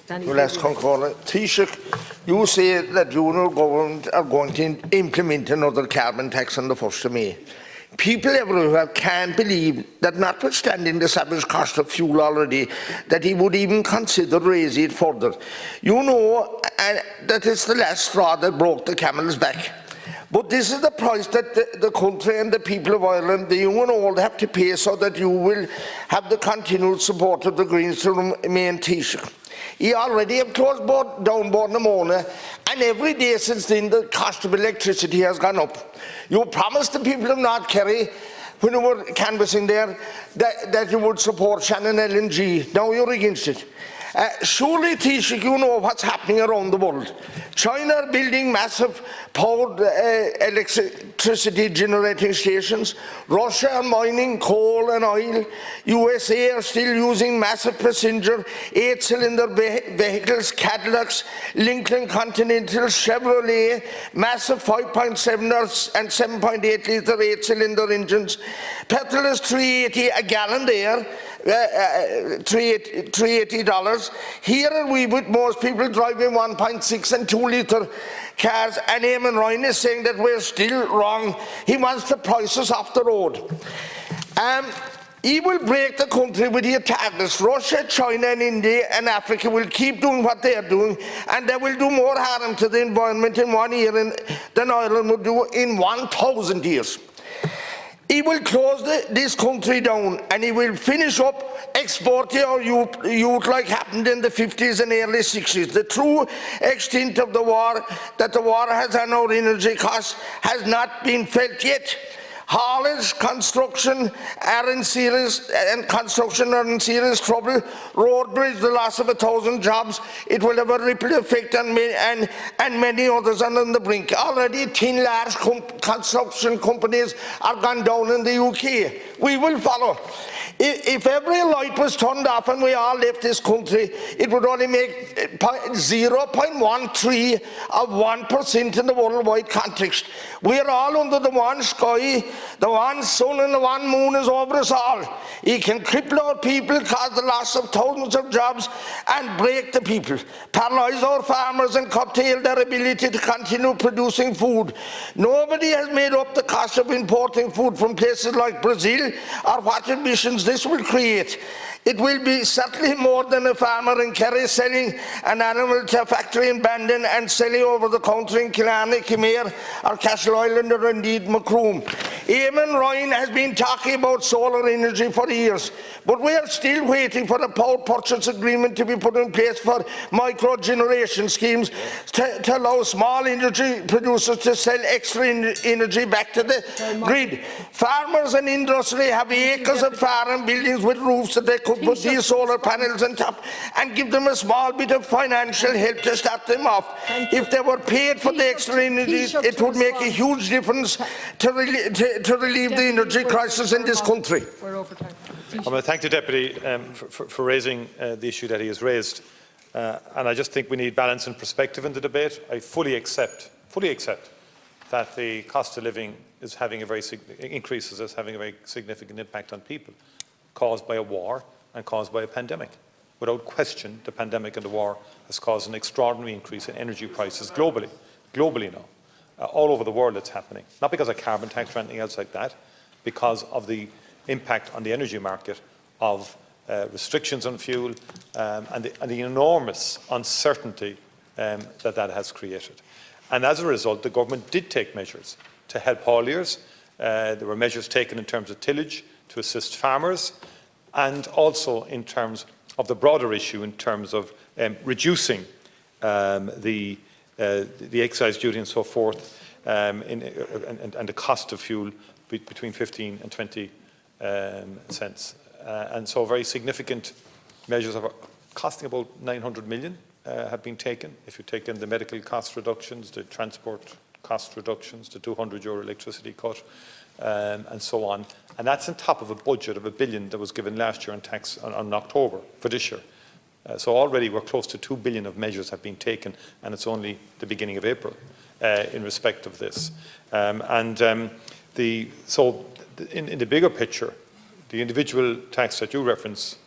Taoiseach, you say that your government are going to implement another carbon tax on the 1st of May. People everywhere can't believe that, notwithstanding the savage cost of fuel already, that he would even consider raising it further. You know that it's the last straw that broke the camel's back. But this is the price that the country and the people of Ireland, the young and old, have to pay so that you will have the continued support of the Greens to remain Taoiseach. He already have closed down Bornemona, and every day since then the cost of electricity has gone up. You promised the people of North Kerry, when you were canvassing there, that you would support Shannon LNG. Now you're against it. Surely, Taoiseach, you know what's happening around the world. China are building massive powered electricity generating stations. Russia are mining coal and oil. USA are still using massive passenger 8-cylinder vehicles, Lincoln Continentals, Chevrolet, massive 5.7 and 7.8 litre 8-cylinder engines. Petrol is $3.80 a gallon there. $380. Here are we with most people driving 1.6 and 2 litre cars, and Eamon Ryan is saying that we're still wrong. He wants to price us off the road. He will break the country with the targets. Russia, China and India and Africa will keep doing what they are doing, and they will do more harm to the environment in 1 year than Ireland would do in 1,000 years. He will close this country down, and he will finish up exporting our youth like happened in the 50s and early 60s. The true extent of the war that the war has on our energy costs has not been felt yet. Haulage, construction are in serious trouble. Road bridge, the loss of 1,000 jobs. It will have a ripple effect on me and many others are on the brink. Already 10 large construction companies are gone down in the UK. We will follow. If every light was turned off and we all left this country, it would only make 0.13 of 1% in the worldwide context. We are all under the one sky, the one sun and the one moon is over us all. He can cripple our people, cause the loss of thousands of jobs and break the people, paralyze our farmers and curtail their ability to continue producing food. Nobody has made up the cost of importing food from places like Brazil or what emissions this will create. It will be certainly more than a farmer in Kerry selling an animal to a factory in Bandon and selling over the counter in Killarney, Kimere or Cashel Island or indeed Macroom. Eamon Ryan has been talking about solar energy for years, but we are still waiting for a power purchase agreement to be put in place for micro-generation schemes to allow small energy producers to sell extra energy back to the grid. Farmers and industry have acres of farm buildings with roofs that they could put these solar panels on top and give them a small bit of financial help to start them off. If they were paid for the extra energy, it would make a huge difference to relieve the energy crisis in this country. I want to thank the Deputy for raising the issue that he has raised. And I just think we need balance and perspective in the debate. I fully accept that the cost of living is having a very significant impact on people, caused by a war and caused by a pandemic. Without question, the pandemic and the war has caused an extraordinary increase in energy prices globally now. All over the world it's happening. Not because of carbon tax or anything else like that, because of the impact on the energy market of restrictions on fuel and the enormous uncertainty that has created. And as a result, the government did take measures to help hauliers. There were measures taken in terms of tillage to assist farmers, and also in terms of the broader issue in terms of reducing the excise duty and so forth, and the cost of fuel between 15 and 20 cents. And so very significant measures costing about 900 million have been taken. If you take in the medical cost reductions, the transport cost reductions, the €200 electricity cut, and so on. And that's on top of a budget of £1 billion that was given last year in tax on October for this year. So already we're close to £2 billion of measures have been taken, and it's only the beginning of April in respect of this. In the bigger picture, the individual tax that you reference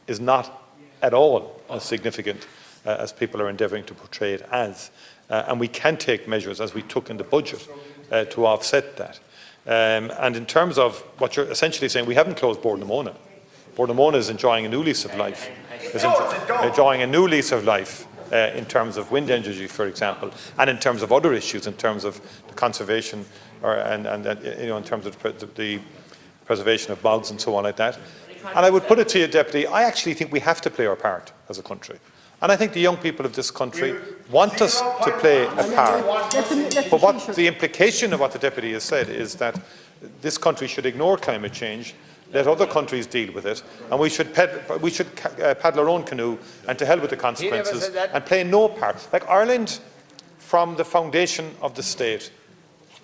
is not at all as significant as people are endeavouring to portray it as. And we can take measures, as we took in the budget, to offset that. And in terms of what you're essentially saying, we haven't closed Bordnamona. Bordnamona is enjoying a new lease of life. Enjoying a new lease of life in terms of wind energy, for example, and in terms of other issues, in terms of the conservation, in terms of the preservation of bogs and so on like that. And I would put it to you, Deputy, I actually think we have to play our part as a country. And I think the young people of this country want us to play a part. But what the implication of what the Deputy has said is that this country should ignore climate change, let other countries deal with it, and we should paddle our own canoe and to hell with the consequences and play no part. Like Ireland, from the foundation of the state,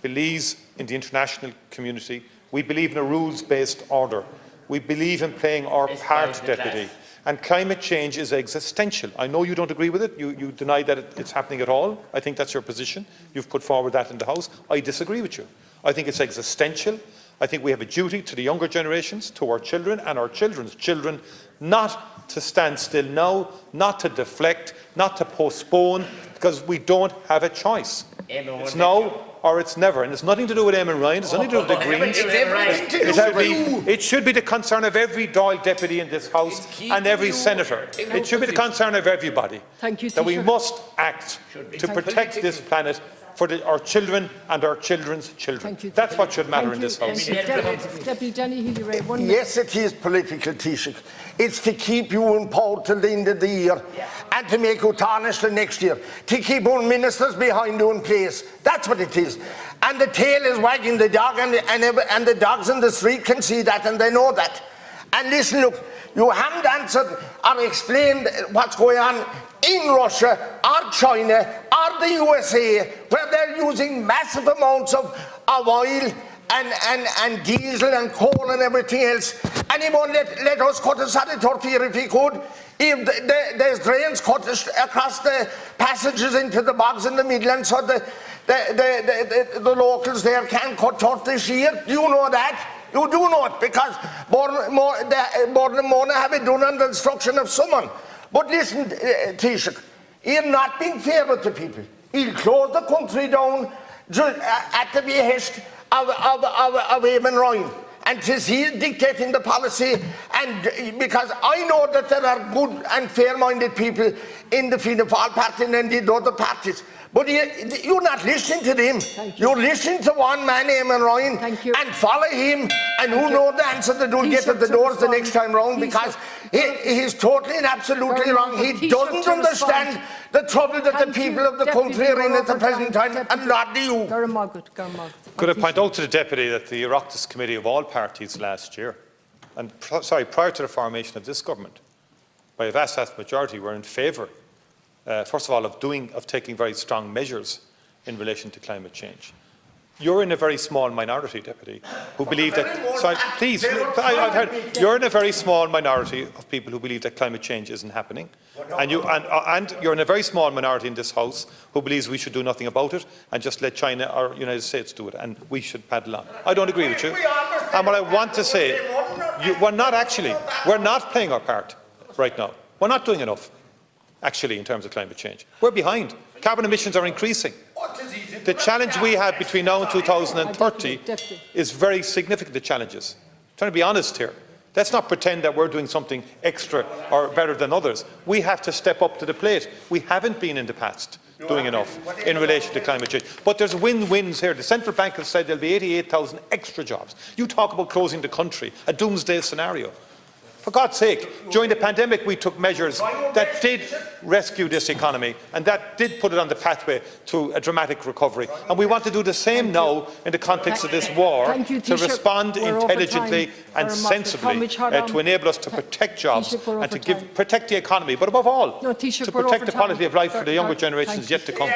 believes in the international community. We believe in a rules-based order. We believe in playing our part, Deputy. And climate change is existential. I know you don't agree with it. You deny that it's happening at all. I think that's your position. You've put forward that in the House. I disagree with you. I think it's existential. I think we have a duty to the younger generations, to our children and our children's children, not to stand still now, not to deflect, not to postpone, because we don't have a choice. It's now or it's never. And it's nothing to do with Eamon Ryan, it's nothing to do with the Greens. It should be the concern of every Dáil deputy in this House and every senator. It should be the concern of everybody that we must act to protect this planet for our children and our children's children. That's what should matter in this House. Deputy Danny Healy-Rae, 1 minute. Yes, it is political, Taoiseach. It's to keep you in power till the end of the year and to make you tarnished the next year, to keep our ministers behind you in place. That's what it is. And the tail is wagging the dog, and the dogs in the street can see that, and they know that. And listen, look, you haven't answered or explained what's going on in Russia or China or the USA, where they're using massive amounts of oil and diesel and coal and everything else, and he won't let us cut a solid here if he could. If there's drains cut across the passages into the bogs in the Midlands, so the locals there can't cut turf this year. Do you know that? You do know it, because Bordnamona have it done under instruction of someone. But listen, Taoiseach, he'll not being fair with the people. He'll close the country down at the behest of Eamon Ryan. And he's dictating the policy, and because I know that there are good and fair-minded people in the Fianna Fáil party and indeed other parties. But you're not listening to them. You're listening to one man, Eamon Ryan, and follow him, and who knows the answer that will get at the doors the next time round, because he's totally and absolutely wrong. He doesn't understand the trouble that the people of the country are in at the present time, and not do you. Could I point out to the Deputy that the Oireachtas Committee of all parties last year, and prior to the formation of this government, by a vast majority were in favour, first of all, of taking very strong measures in relation to climate change. You're in a very small minority, Deputy, who believe that... Sorry, please, I've heard. You're in a very small minority of people who believe that climate change isn't happening. And you're in a very small minority in this House who believes we should do nothing about it and just let China or United States do it, and we should paddle on. I don't agree with you. And what I want to say, we're not playing our part right now. We're not doing enough, actually, in terms of climate change. We're behind. Carbon emissions are increasing. The challenge we have between now and 2030 is very significant, the challenges. I'm trying to be honest here. Let's not pretend that we're doing something extra or better than others. We have to step up to the plate. We haven't been in the past doing enough in relation to climate change. But there's win-wins here. The Central Bank has said there'll be 88,000 extra jobs. You talk about closing the country, a doomsday scenario. For God's sake, during the pandemic we took measures that did rescue this economy and that did put it on the pathway to a dramatic recovery. And we want to do the same now in the context of this war, to respond intelligently and sensibly to enable us to protect jobs and to protect the economy, but above all, to protect the quality of life for the younger generations yet to come.